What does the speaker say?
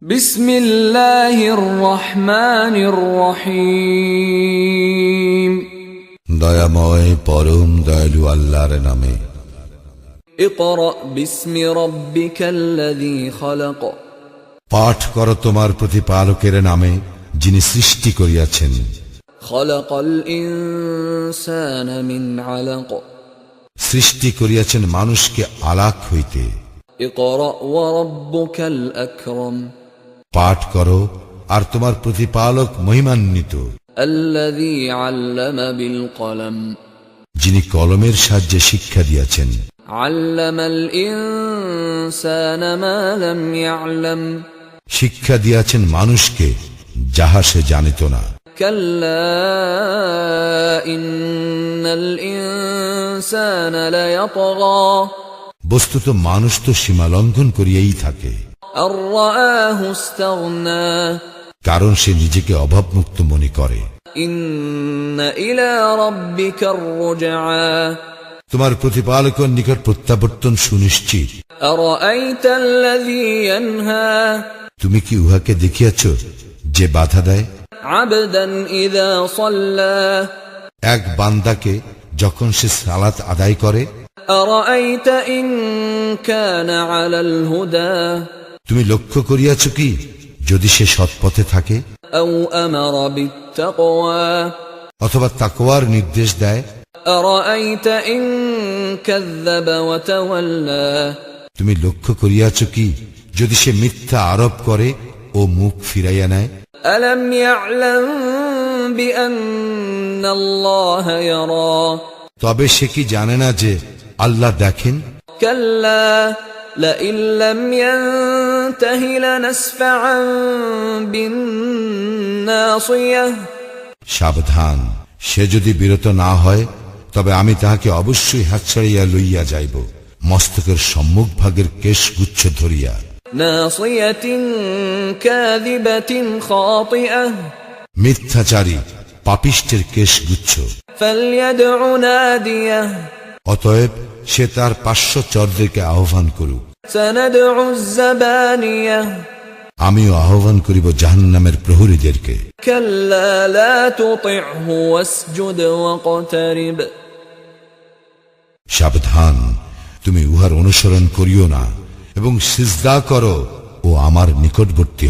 বিসমিল্লাহির রহমানির রহিম। দয়াময় পরম দয়ালু আল্লাহর নামে। ইকরা বিসমি রাব্বিকাল্লাযী খালাক। পাঠ করো তোমার প্রতিপালকের নামে, যিনি সৃষ্টি করিয়াছেন। খালাকাল ইনসানা মিন আলাক। সৃষ্টি করিয়াছেন মানুষকে আলাক হইতে। ইকরা ওয়া রাব্বুকাল আকরাম। পাঠ করো, আর তোমার প্রতিপালক মহিমান্বিত। আল্লাযী আল্লামা বিল কলম। যিনি কলমের সাহায্যে শিক্ষা দিয়াছেন। আল্লামাল ইনসানা মা লাম ইয়ালাম। শিক্ষা দিয়াছেন মানুষকে, যাহা সে জানিত না। কাল্লা ইন্নাল ইনসানা লায়াতগা। বস্তুত মানুষ তো সীমা লঙ্ঘন করিয়াই থাকে, আর রাআহু ইসতাগনা। কারণ সে নিজেকে অভাবমুক্ত মনে করে। ইন্না ইলা রাব্বিকার রুজআ। তোমার প্রতিপালকের নিকট প্রত্যাবর্তন সুনিশ্চিত। আরাআইতাল্লাযী ইয়ানহা। তুমি কি উহাকে দেখিয়াছ যে বাধা দেয়? আবদান ইযা সাল্লা। এক বান্দাকে যখন সে সালাত আদায় করে। আরাআইতা ইন কানা আলাল হুদা। তুমি লক্ষ্য করিয়াছ কি, যদি সে সৎপথে থাকে? আও আমারা বিত্তাকওয়া। অথবা তাকওয়ার নির্দেশ দেয়। আরাআইতা ইন কাযযাবা ওয়া তাওয়াল্লা। তুমি লক্ষ্য করিয়াছ কি, যদি সে মিথ্যা আরোপ করে ও মুখ ফিরাইয়া নেয়? আলাম ইয়ালাম বিআন্নাল্লাহা ইয়ারা। তবে সে কি জানে না যে আল্লাহ দেখেন? কাল্লা লাইন লাম ইয়ানতাহি লানাসফাআন বিন্নাসিয়াহ। সাবধান, সে যদি বিরত না হয়, তবে আমি তাহাকে অবশ্যই হাত ছাড়িয়া লইয়া যাইব, মস্তকের সম্মুখ ভাগের কেশগুচ্ছ ধরিয়া। নাসিয়াতিন কাযিবাতিন খাতিআহ। মিথ্যাচারী পাপিষ্টের কেশগুচ্ছ। ফালইয়াদউ নাদিয়াহ। অতএব সে তার পার্শ্বচরদেরকে আহ্বান করুক। সানাদউ যাবানিয়াহ। আমিও আহ্বান করিব জাহান্নামের প্রহরীদেরকে। কাল্লা লা তুতি'হু ওয়াসজুদ ওয়াকতারিব। সাবধান, তুমি উহার অনুসরণ করিও না, এবং সিজদা করো ও আমার নিকটবর্তী